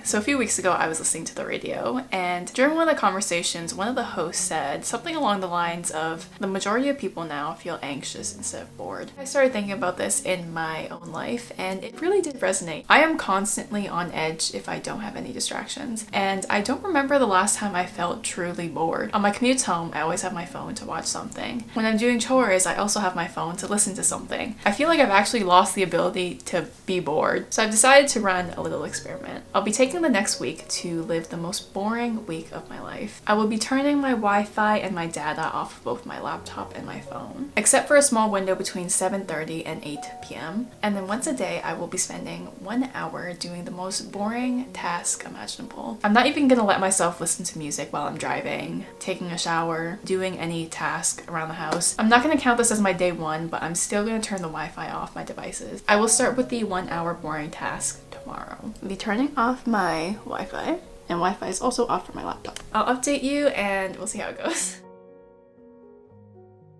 So a few weeks ago, I was listening to the radio, and during one of the conversations, one of the hosts said something along the lines of, the majority of people now feel anxious instead of bored. I started thinking about this in my own life, and it really did resonate. I am constantly on edge if I don't have any distractions, and I don't remember the last time I felt truly bored. On my commutes home, I always have my phone to watch something. When I'm doing chores, I also have my phone to listen to something. I feel like I've actually lost the ability to be bored, so I've decided to run a little experiment. I'll be taking the next week to live the most boring week of my life. I will be turning my Wi-Fi and my data off of both my laptop and my phone, except for a small window between 7:30 and 8 p.m. And then once a day, I will be spending 1 hour doing the most boring task imaginable. I'm not even gonna let myself listen to music while I'm driving, taking a shower, doing any task around the house. I'm not gonna count this as my day one, but I'm still gonna turn the Wi-Fi off my devices. I will start with the 1 hour boring task tomorrow. I'll be turning off my Wi-Fi, and Wi-Fi is also off for my laptop. I'll update you and we'll see how it goes.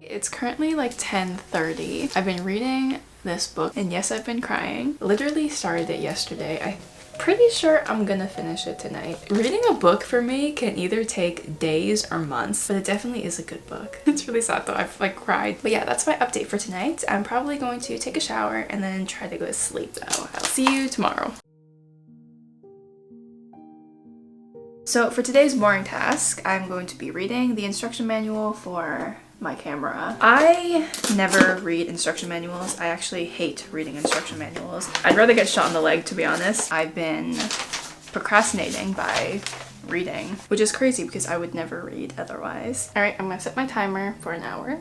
It's currently like 10:30. I've been reading this book, and yes, I've been crying. Literally started it yesterday. I'm pretty sure I'm gonna finish it tonight. Reading a book for me can either take days or months, but it definitely is a good book. It's really sad though, I've like cried. But yeah, that's my update for tonight. I'm probably going to take a shower and then try to go to sleep though. I'll see you tomorrow. So for today's boring task, I'm going to be reading the instruction manual for my camera. I never read instruction manuals. I actually hate reading instruction manuals. I'd rather get shot in the leg, to be honest. I've been procrastinating by reading, which is crazy because I would never read otherwise. All right, I'm gonna set my timer for an hour.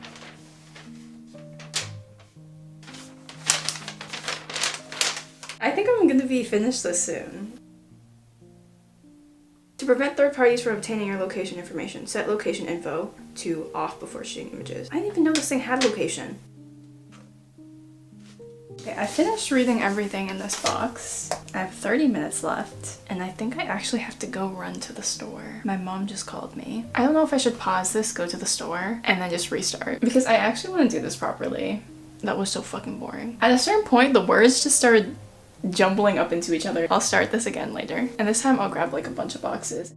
I think I'm gonna be finished this soon. To prevent third parties from obtaining your location information, set location info to off before shooting images. I didn't even know this thing had location. Okay, I finished reading everything in this box. I have 30 minutes left, and I think I actually have to go run to the store. My mom just called me. I don't know if I should pause this, go to the store, and then just restart, because I actually want to do this properly. That was so fucking boring. At a certain point, the words just started jumbling up into each other. I'll start this again later, and this time I'll grab like a bunch of boxes.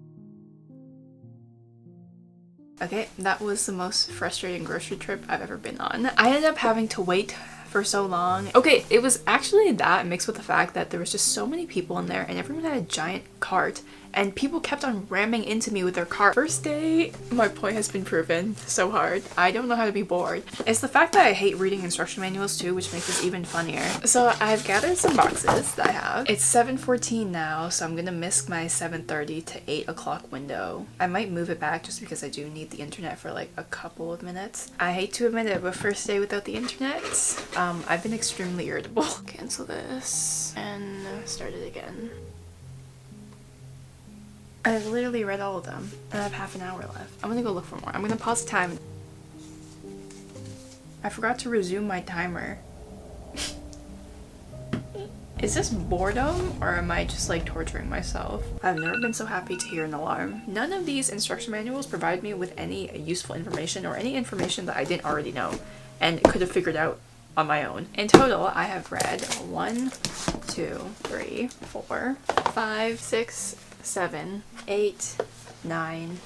Okay, that was the most frustrating grocery trip I've ever been on. I ended up having to wait for so long. Okay, it was actually that mixed with the fact that there was just so many people in there and everyone had a giant cart and people kept on ramming into me with their cart. First day, my point has been proven so hard. I don't know how to be bored. It's the fact that I hate reading instruction manuals too, which makes this even funnier. So I've gathered some boxes that I have. It's 7:14 now, so I'm gonna miss my 7:30 to 8 o'clock window. I might move it back just because I do need the internet for like a couple of minutes. I hate to admit it, but first day without the internet, I've been extremely irritable. Cancel this and start it again. I've literally read all of them, and I have half an hour left. I'm gonna go look for more. I'm gonna pause the time. I forgot to resume my timer. Is this boredom, or am I just like torturing myself? I've never been so happy to hear an alarm. None of these instruction manuals provide me with any useful information or any information that I didn't already know and could have figured out on my own. In total, I have read 1, 2, 3, 4, 5, 6, 7, 8, 9,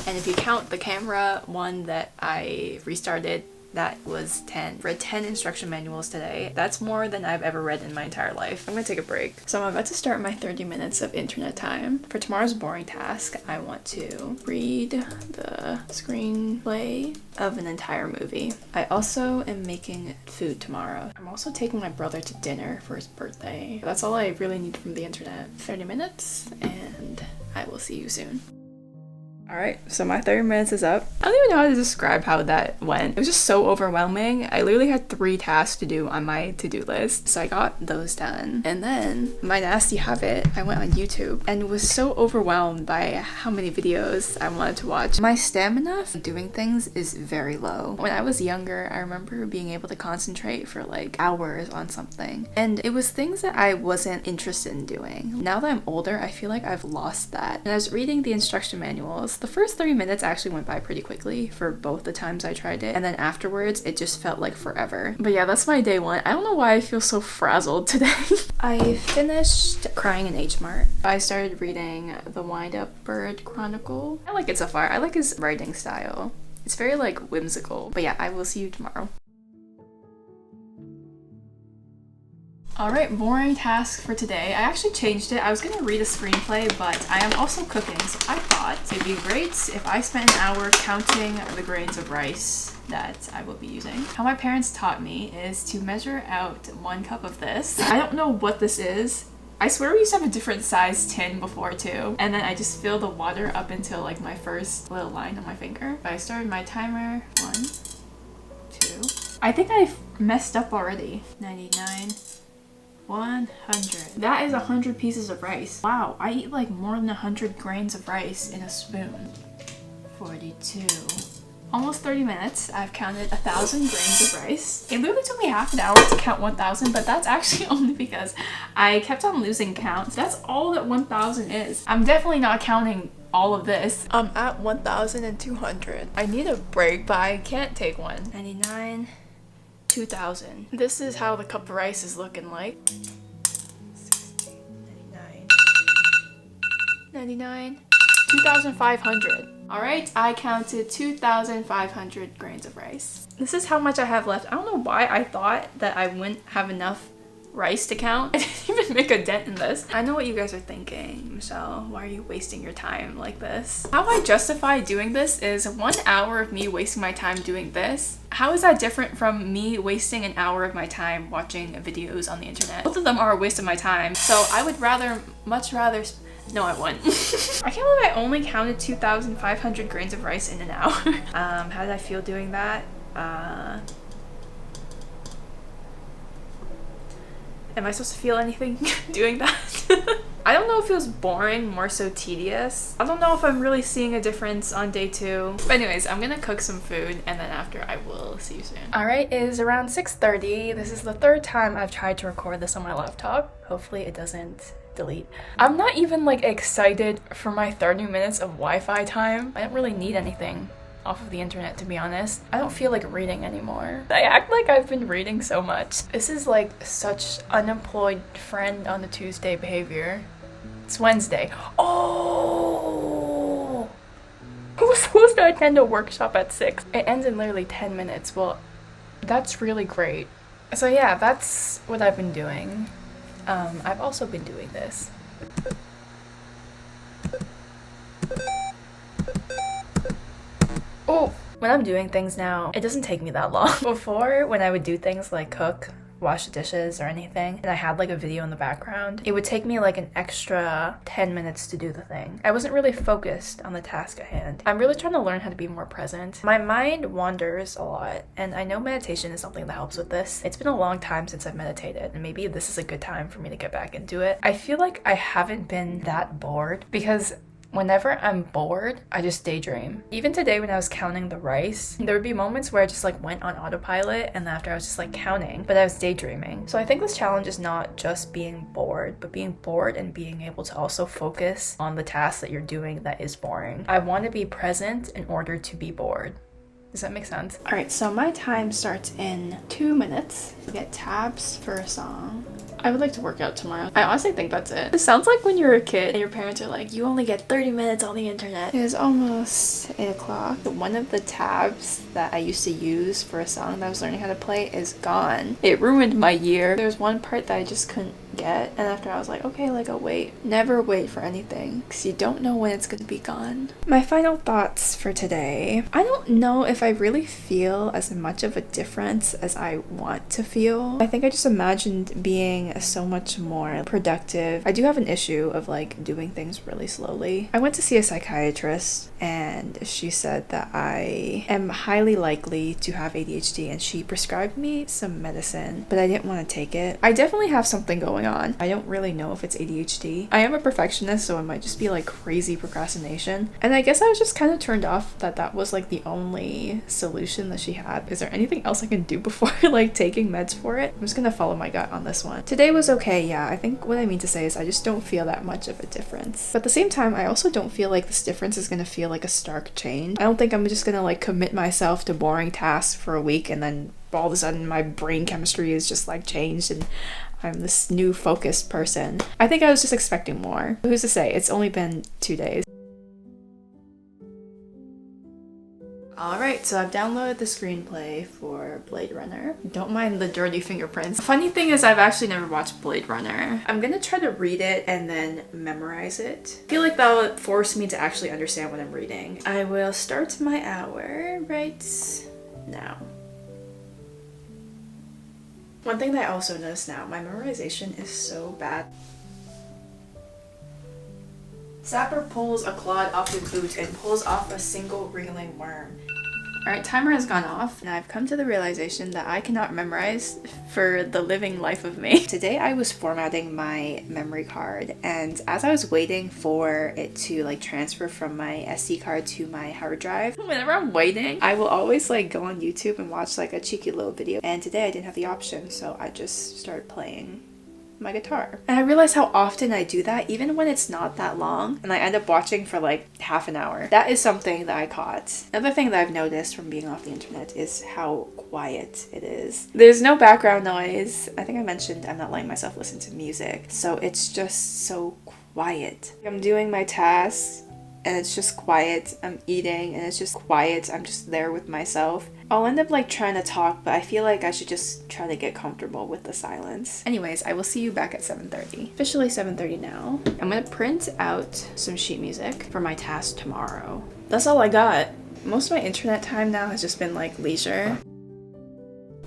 and if you count the camera one that I restarted, that was 10. Read 10 instruction manuals today. That's more than I've ever read in my entire life. I'm gonna take a break. So I'm about to start my 30 minutes of internet time. For tomorrow's boring task, I want to read the screenplay of an entire movie. I also am making food tomorrow. I'm also taking my brother to dinner for his birthday. That's all I really need from the internet. 30 minutes, and I will see you soon. Alright, so my 30 minutes is up. I don't even know how to describe how that went. It was just so overwhelming. I literally had 3 tasks to do on my to-do list. So I got those done. And then, my nasty habit, I went on YouTube and was so overwhelmed by how many videos I wanted to watch. My stamina for doing things is very low. When I was younger, I remember being able to concentrate for like hours on something. And it was things that I wasn't interested in doing. Now that I'm older, I feel like I've lost that. And I was reading the instruction manuals, The first 30 minutes actually went by pretty quickly for both the times I tried it, and then afterwards it just felt like forever. But yeah, that's my day one. I don't know why I feel so frazzled today. I finished crying in H Mart. I started reading The Wind-Up Bird Chronicle. I like it so far. I like his writing style. It's very like whimsical. But yeah, I will see you tomorrow. Alright, boring task for today. I actually changed it. I was gonna read a screenplay, but I am also cooking, so I thought it'd be great if I spent an hour counting the grains of rice that I will be using. How my parents taught me is to measure out 1 cup of this. I don't know what this is. I swear we used to have a different size tin before too. And then I just fill the water up until like my first little line on my finger. I started my timer. 1, 2. I think I messed up already. 99. 100. That is 100 pieces of rice. Wow, I eat like more than 100 grains of rice in a spoon. 42. Almost 30 minutes. I've counted 1,000 grains of rice. It literally took me half an hour to count 1,000, but that's actually only because I kept on losing count. That's all that 1,000 is. I'm definitely not counting all of this. I'm at 1,200. I need a break, but I can't take one. 99. 2,000. This is how the cup of rice is looking like. 60, 99, 99, 2,500. Alright, I counted 2,500 grains of rice. This is how much I have left. I don't know why I thought that I wouldn't have enough rice to count. I didn't even make a dent in this. I know what you guys are thinking. Michelle, why are you wasting your time like this? How I justify doing this is 1 hour of me wasting my time doing this. How is that different from me wasting an hour of my time watching videos on the internet? Both of them are a waste of my time. So I would much rather no, I wouldn't. I can't believe I only counted 2,500 grains of rice in an hour. How did I feel doing that? Am I supposed to feel anything doing that? I don't know if it was boring, more so tedious. I don't know if I'm really seeing a difference on day 2. But anyways, I'm gonna cook some food and then after I will see you soon. Alright, it is around 6:30. This is the 3rd time I've tried to record this on my laptop. Hopefully it doesn't delete. I'm not even like excited for my 30 minutes of Wi-Fi time. I don't really need anything off of the internet, to be honest. I don't feel like reading anymore. I act like I've been reading so much. This is like such unemployed friend on a Tuesday behavior. It's Wednesday. Oh! I was supposed to attend a workshop at 6. It ends in literally 10 minutes. Well, that's really great. So yeah, that's what I've been doing. I've also been doing this. Oh, when I'm doing things now, it doesn't take me that long. Before, when I would do things like cook, wash the dishes or anything, and I had like a video in the background, it would take me like an extra 10 minutes to do the thing. I wasn't really focused on the task at hand. I'm really trying to learn how to be more present. My mind wanders a lot, and I know meditation is something that helps with this. It's been a long time since I've meditated, and maybe this is a good time for me to get back into it. I feel like I haven't been that bored because whenever I'm bored, I just daydream. Even today when I was counting the rice, there would be moments where I just like went on autopilot and after I was just like counting, but I was daydreaming. So I think this challenge is not just being bored, but being bored and being able to also focus on the task that you're doing that is boring. I want to be present in order to be bored. Does that make sense? Alright, so my time starts in 2 minutes. You get tabs for a song. I would like to work out tomorrow. I honestly think that's it. It sounds like when you're a kid and your parents are like, you only get 30 minutes on the internet. It is almost 8 o'clock. One of the tabs that I used to use for a song that I was learning how to play is gone. It ruined my year. There's one part that I just couldn't get, and after I was like, okay, like I'll wait. Never wait for anything because you don't know when it's gonna be gone. My final thoughts for today. I don't know if I really feel as much of a difference as I want to feel. I think I just imagined being so much more productive. I do have an issue of like doing things really slowly. I went to see a psychiatrist and she said that I am highly likely to have ADHD and she prescribed me some medicine, but I didn't want to take it. I definitely have something going going on. I don't really know if it's ADHD. I am a perfectionist, so it might just be like crazy procrastination. And I guess I was just kind of turned off that that was like the only solution that she had. Is there anything else I can do before like taking meds for it? I'm just gonna follow my gut on this one. Today was okay, yeah. I think what I mean to say is I just don't feel that much of a difference. But at the same time, I also don't feel like this difference is gonna feel like a stark change. I don't think I'm just gonna like commit myself to boring tasks for a week and then all of a sudden my brain chemistry is just like changed and I'm this new focused person. I think I was just expecting more. Who's to say? It's only been 2 days. Alright, so I've downloaded the screenplay for Blade Runner. Don't mind the dirty fingerprints. Funny thing is I've actually never watched Blade Runner. I'm gonna try to read it and then memorize it. I feel like that will force me to actually understand what I'm reading. I will start my hour right now. One thing that I also noticed now, my memorization is so bad. Sapper pulls a clod off his boot and pulls off a single wriggling worm. Alright, timer has gone off, and I've come to the realization that I cannot memorize for the living life of me. Today I was formatting my memory card, and as I was waiting for it to like transfer from my SD card to my hard drive, whenever I'm waiting, I will always like go on YouTube and watch like a cheeky little video. And today I didn't have the option, so I just started playing my guitar. And I realize how often I do that even when it's not that long and I end up watching for like half an hour. That is something that I caught. Another thing that I've noticed from being off the internet is how quiet it is. There's no background noise. I think I mentioned I'm not letting myself listen to music, so it's just so quiet. I'm doing my tasks and it's just quiet. I'm eating and it's just quiet. I'm just there with myself. I'll end up like trying to talk, but I feel like I should just try to get comfortable with the silence. Anyways, I will see you back at 7:30. Officially 7:30 now. I'm gonna print out some sheet music for my task tomorrow. That's all I got. Most of my internet time now has just been like leisure.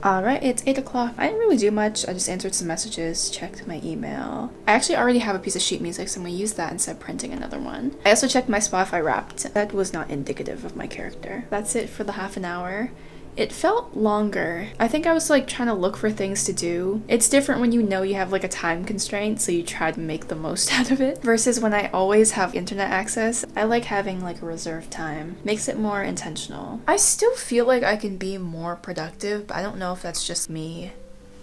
Alright, it's 8 o'clock. I didn't really do much. I just answered some messages, checked my email. I actually already have a piece of sheet music, so I'm gonna use that instead of printing another one. I also checked my Spotify Wrapped. That was not indicative of my character. That's it for the half an hour. It felt longer. I think I was like trying to look for things to do. It's different when you know you have like a time constraint, so you try to make the most out of it, versus when I always have internet access. I like having like a reserved time. Makes it more intentional. I still feel like I can be more productive, but I don't know if that's just me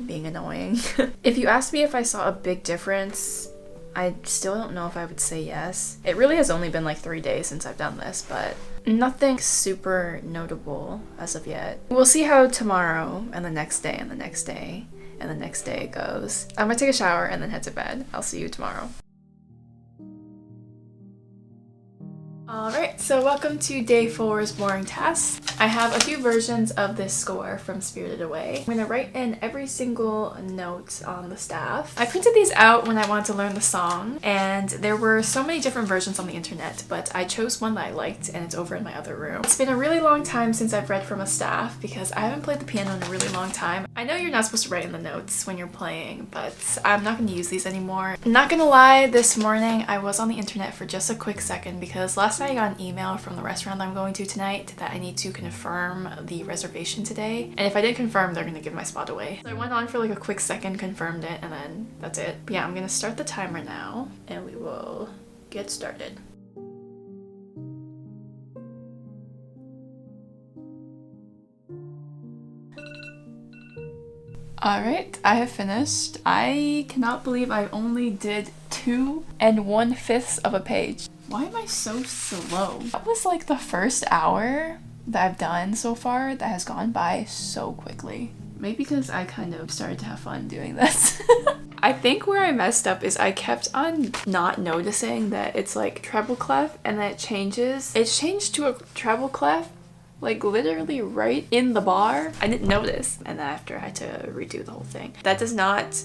being annoying. If you asked me if I saw a big difference, I still don't know if I would say yes. It really has only been like 3 days since I've done this, but nothing super notable as of yet. We'll see how tomorrow and the next day and the next day and the next day goes. I'm gonna take a shower and then head to bed. I'll see you tomorrow. Alright, so welcome to day 4's boring tasks. I have a few versions of this score from Spirited Away. I'm gonna write in every single note on the staff. I printed these out when I wanted to learn the song, and there were so many different versions on the internet, but I chose one that I liked, and it's over in my other room. It's been a really long time since I've read from a staff because I haven't played the piano in a really long time. I know you're not supposed to write in the notes when you're playing, but I'm not gonna use these anymore. Not gonna lie, this morning I was on the internet for just a quick second because last night I got an email from the restaurant I'm going to tonight that I need to confirm the reservation today, and if I didn't confirm, they're gonna give my spot away. So I went on for like a quick second, confirmed it, and then that's it. But yeah, I'm gonna start the timer now and we will get started. Alright, I have finished. I cannot believe I only did 2 1/5 of a page. Why am I so slow? That was like the first hour that I've done so far that has gone by so quickly. Maybe because I kind of started to have fun doing this. I think where I messed up is I kept on not noticing that it's like treble clef and then it changes. It changed to a treble clef like literally right in the bar. I didn't notice, and then after I had to redo the whole thing. That does not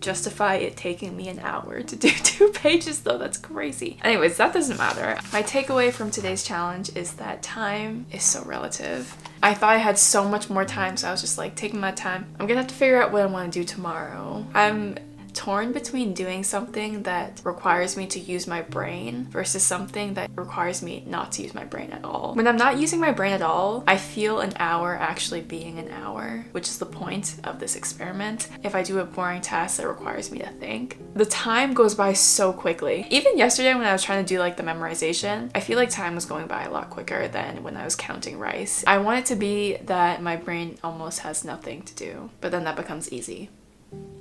justify it taking me an hour to do 2 pages though. That's crazy. Anyways, that doesn't matter. My takeaway from today's challenge is that time is so relative. I thought I had so much more time, so I was just like taking my time. I'm gonna have to figure out what I want to do tomorrow. I'm torn between doing something that requires me to use my brain versus something that requires me not to use my brain at all. When I'm not using my brain at all, I feel an hour actually being an hour, which is the point of this experiment. If I do a boring task that requires me to think, the time goes by so quickly. Even yesterday when I was trying to do like the memorization, I feel like time was going by a lot quicker than when I was counting rice. I want it to be that my brain almost has nothing to do, but then that becomes easy.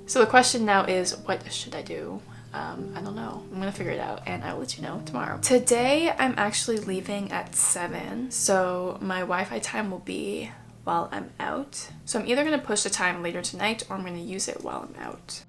So the question now is, what should I do? I don't know. I'm gonna figure it out and I'll let you know tomorrow. Today I'm actually leaving at 7, so my Wi-Fi time will be while I'm out. So I'm either gonna push the time later tonight or I'm gonna use it while I'm out.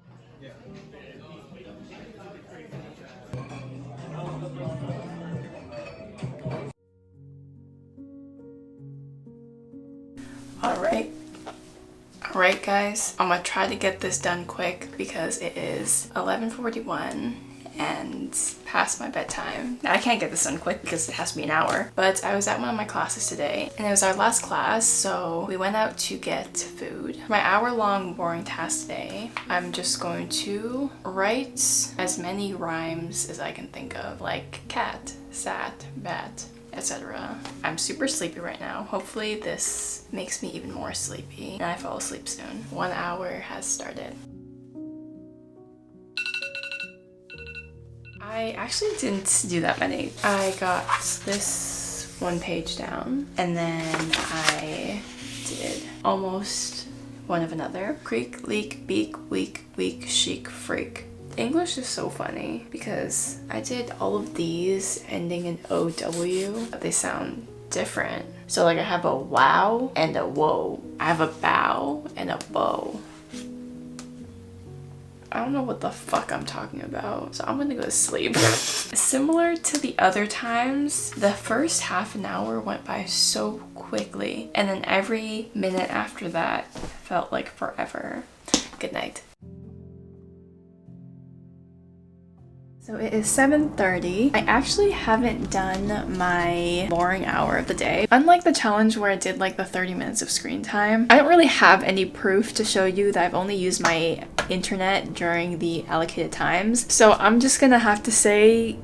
Alright guys, I'm gonna try to get this done quick because it is 11:41 and past my bedtime. Now, I can't get this done quick because it has to be an hour, but I was at one of my classes today and it was our last class, so we went out to get food. For my hour-long boring task today, I'm just going to write as many rhymes as I can think of, like cat, sat, bat, etc. I'm super sleepy right now. Hopefully this makes me even more sleepy and I fall asleep soon. 1 hour has started. I actually didn't do that many. I got this one page down and then I did almost one of another. Creak, leak, beak, weak, weak, chic, freak. English is so funny because I did all of these ending in OW, but they sound different. So like I have a wow and a whoa. I have a bow and a bow. I don't know what the fuck I'm talking about, so I'm gonna go to sleep. Similar to the other times, the first half an hour went by so quickly, and then every minute after that felt like forever. Good night. So it is 7:30. I actually haven't done my boring hour of the day. Unlike the challenge where I did like the 30 minutes of screen time, I don't really have any proof to show you that I've only used my internet during the allocated times. So I'm just gonna have to say,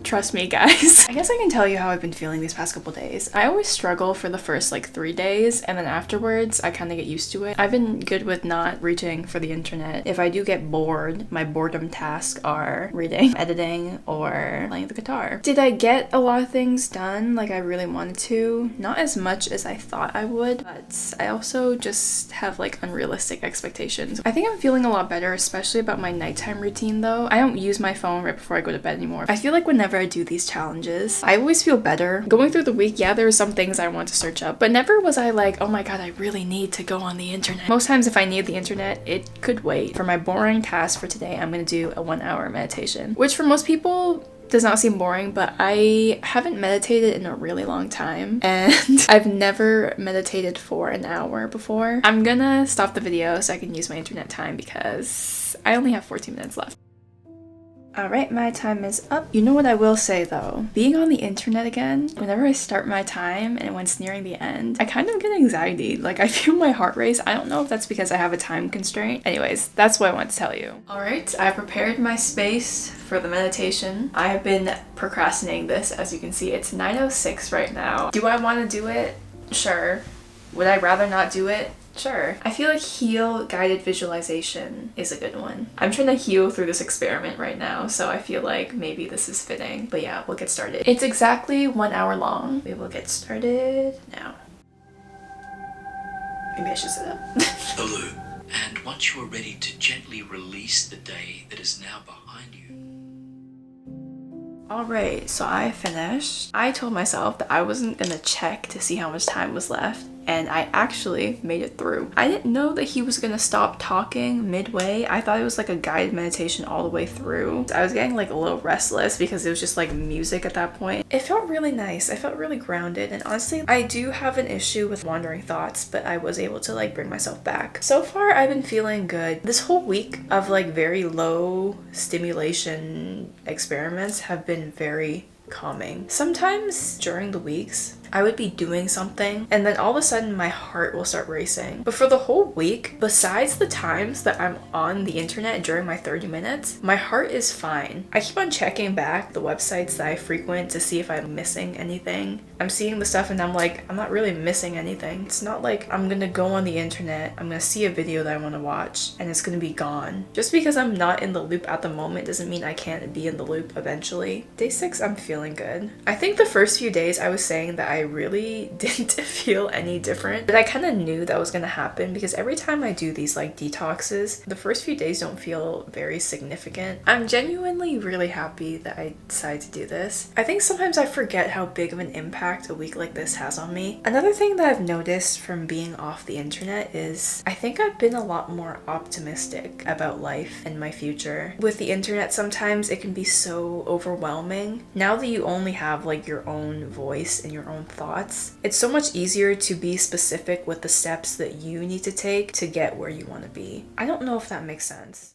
trust me guys. I guess I can tell you how I've been feeling these past couple days. I always struggle for the first like 3 days and then afterwards I kind of get used to it. I've been good with not reaching for the internet. If I do get bored, my boredom tasks are reading, editing, or playing the guitar. Did I get a lot of things done like I really wanted to? Not as much as I thought I would, but I also just have like unrealistic expectations. I think I'm feeling a lot better, especially about my nighttime routine though. I don't use my phone right before I go to bed anymore. I feel like whenever I do these challenges, I always feel better. Going through the week, yeah, there were some things I want to search up, but never was I like, oh my god, I really need to go on the internet. Most times if I need the internet, it could wait. For my boring task for today, I'm gonna do a 1 hour meditation, which for most people does not seem boring, but I haven't meditated in a really long time and I've never meditated for an hour before. I'm gonna stop the video so I can use my internet time because I only have 14 minutes left. Alright, my time is up. You know what I will say though? Being on the internet again, whenever I start my time and when it's nearing the end, I kind of get anxiety. Like I feel my heart race. I don't know if that's because I have a time constraint. Anyways, that's what I want to tell you. Alright, I prepared my space for the meditation. I have been procrastinating this. As you can see, it's 9:06 right now. Do I want to do it? Sure. Would I rather not do it? Sure. I feel like heal guided visualization is a good one. I'm trying to heal through this experiment right now, so I feel like maybe this is fitting. But yeah, we'll get started. It's exactly 1 hour long. We will get started now. Maybe I should sit up. Hello. And once you are ready to gently release the day that is now behind you. Alright, so I finished. I told myself that I wasn't gonna check to see how much time was left, and I actually made it through. I didn't know that he was gonna stop talking midway. I thought it was like a guided meditation all the way through. I was getting like a little restless because it was just like music at that point. It felt really nice. I felt really grounded, and honestly, I do have an issue with wandering thoughts, but I was able to like bring myself back. So far, I've been feeling good. This whole week of like very low stimulation experiments have been very calming. Sometimes during the weeks, I would be doing something and then all of a sudden my heart will start racing. But for the whole week, besides the times that I'm on the internet during my 30 minutes, my heart is fine. I keep on checking back the websites that I frequent to see if I'm missing anything. I'm seeing the stuff and I'm like, I'm not really missing anything. It's not like I'm gonna go on the internet, I'm gonna see a video that I want to watch and it's gonna be gone. Just because I'm not in the loop at the moment doesn't mean I can't be in the loop eventually. Day 6, I'm feeling good. I think the first few days I was saying that I really didn't feel any different, but I kind of knew that was gonna happen because every time I do these like detoxes, the first few days don't feel very significant. I'm genuinely really happy that I decided to do this. I think sometimes I forget how big of an impact a week like this has on me. Another thing that I've noticed from being off the internet is I think I've been a lot more optimistic about life and my future. With the internet, sometimes it can be so overwhelming. Now that you only have like your own voice and your own thoughts, it's so much easier to be specific with the steps that you need to take to get where you want to be. I don't know if that makes sense.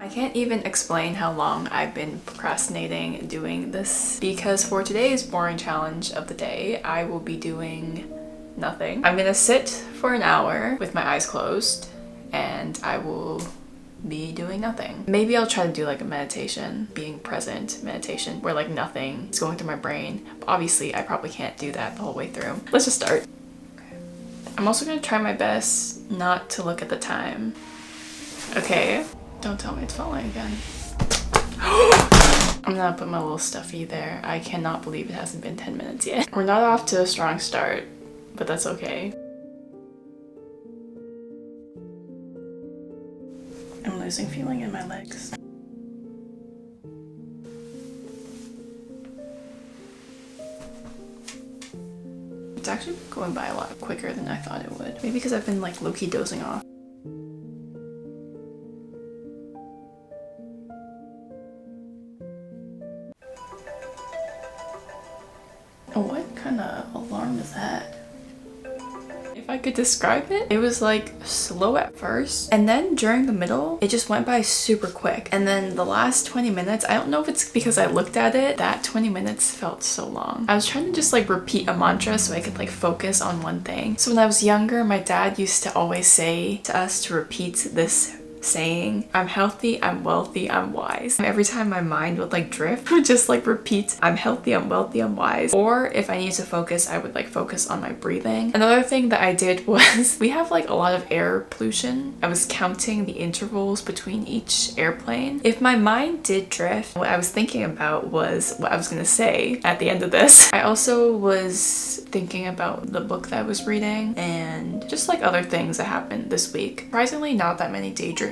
I can't even explain how long I've been procrastinating doing this because for today's boring challenge of the day, I will be doing nothing. I'm gonna sit for an hour with my eyes closed and I will be doing nothing. Maybe I'll try to do like a meditation, being present meditation, where like nothing is going through my brain. But obviously, I probably can't do that the whole way through. Let's just start. Okay. I'm also gonna try my best not to look at the time. Okay. Don't tell me it's falling again. I'm gonna put my little stuffy there. I cannot believe it hasn't been 10 minutes yet. We're not off to a strong start, but that's okay. I'm losing feeling in my legs. It's actually going by a lot quicker than I thought it would. Maybe because I've been like low-key dozing off. Oh, what kind of alarm is that? If I could describe it, it was like slow at first and then during the middle it just went by super quick, and then the last 20 minutes, I don't know if it's because I looked at it, that 20 minutes felt so long. I was trying to just like repeat a mantra so I could like focus on one thing. So when I was younger, my dad used to always say to us to repeat this saying, I'm healthy, I'm wealthy, I'm wise. And every time my mind would like drift, I would just like repeat, I'm healthy, I'm wealthy, I'm wise. Or if I needed to focus, I would like focus on my breathing. Another thing that I did was, we have like a lot of air pollution. I was counting the intervals between each airplane. If my mind did drift, what I was thinking about was what I was gonna say at the end of this. I also was thinking about the book that I was reading and just like other things that happened this week. Surprisingly, not that many daydreams.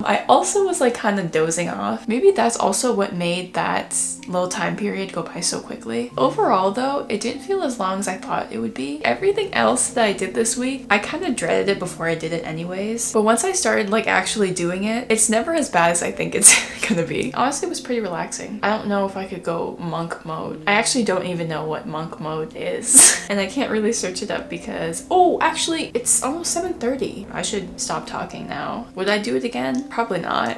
I also was like kind of dozing off. Maybe that's also what made that little time period go by so quickly. Overall though, it didn't feel as long as I thought it would be. Everything else that I did this week, I kind of dreaded it before I did it anyways. But once I started like actually doing it, it's never as bad as I think it's gonna be. Honestly, it was pretty relaxing. I don't know if I could go monk mode. I actually don't even know what monk mode is. And I can't really search it up because, oh, actually it's almost 7:30. I should stop talking now. Would I do it again? Probably not.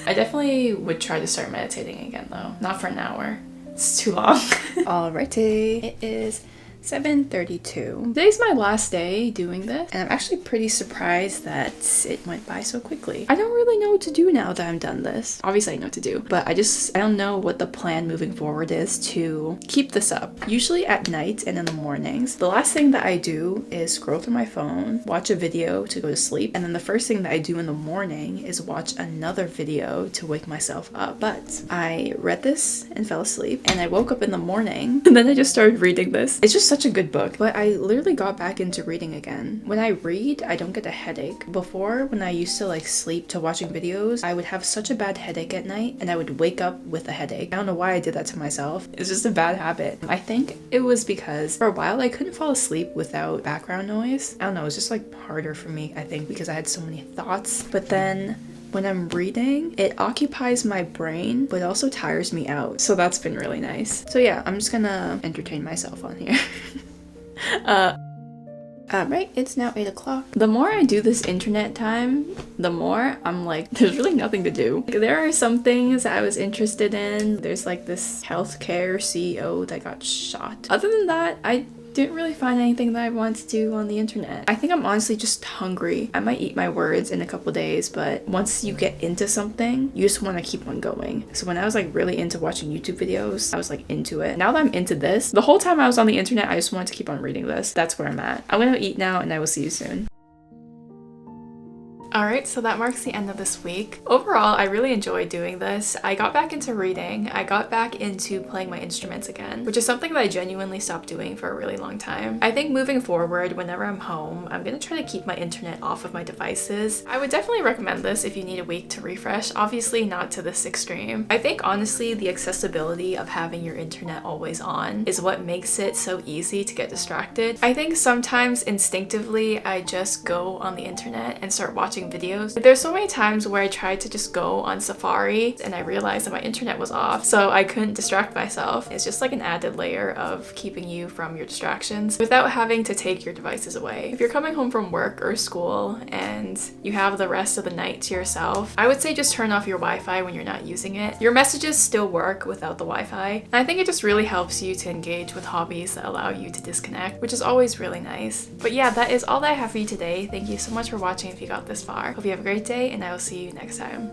I definitely would try to start meditating again though. Not for an hour. It's too long. Alrighty. It is 7:32. Today's my last day doing this, and I'm actually pretty surprised that it went by so quickly. I don't really know what to do now that I'm done this. Obviously I know what to do, but I don't know what the plan moving forward is to keep this up. Usually at night and in the mornings, the last thing that I do is scroll through my phone, watch a video to go to sleep, and then the first thing that I do in the morning is watch another video to wake myself up. But I read this and fell asleep, and I woke up in the morning, and then I just started reading this. It's just such a good book, but I literally got back into reading again. When I read, I don't get a headache. Before, when I used to like sleep to watching videos, I would have such a bad headache at night and I would wake up with a headache. I don't know why I did that to myself. It's just a bad habit. I think it was because for a while I couldn't fall asleep without background noise. I don't know, it was just like harder for me, I think, because I had so many thoughts. But then when I'm reading, it occupies my brain, but also tires me out. So that's been really nice. So yeah, I'm just gonna entertain myself on here. Alright, it's now 8 o'clock. The more I do this internet time, the more I'm like, there's really nothing to do. There are some things I was interested in. There's like this healthcare CEO that got shot. Other than that, I didn't really find anything that I wanted to do on the internet. I think I'm honestly just hungry. I might eat my words in a couple days, but once you get into something, you just want to keep on going. So when I was like really into watching YouTube videos, I was like into it. Now that I'm into this, the whole time I was on the internet, I just wanted to keep on reading this. That's where I'm at. I'm gonna eat now and I will see you soon. Alright, so that marks the end of this week. Overall, I really enjoyed doing this. I got back into reading. I got back into playing my instruments again, which is something that I genuinely stopped doing for a really long time. I think moving forward, whenever I'm home, I'm gonna try to keep my internet off of my devices. I would definitely recommend this if you need a week to refresh, obviously not to this extreme. I think honestly, the accessibility of having your internet always on is what makes it so easy to get distracted. I think sometimes instinctively, I just go on the internet and start watching videos. There's so many times where I tried to just go on Safari and I realized that my internet was off, so I couldn't distract myself. It's just like an added layer of keeping you from your distractions without having to take your devices away. If you're coming home from work or school and you have the rest of the night to yourself, I would say just turn off your Wi-Fi when you're not using it. Your messages still work without the Wi-Fi, and I think it just really helps you to engage with hobbies that allow you to disconnect, which is always really nice. But yeah, that is all that I have for you today. Thank you so much for watching if you got this far. Hope you have a great day, and I will see you next time.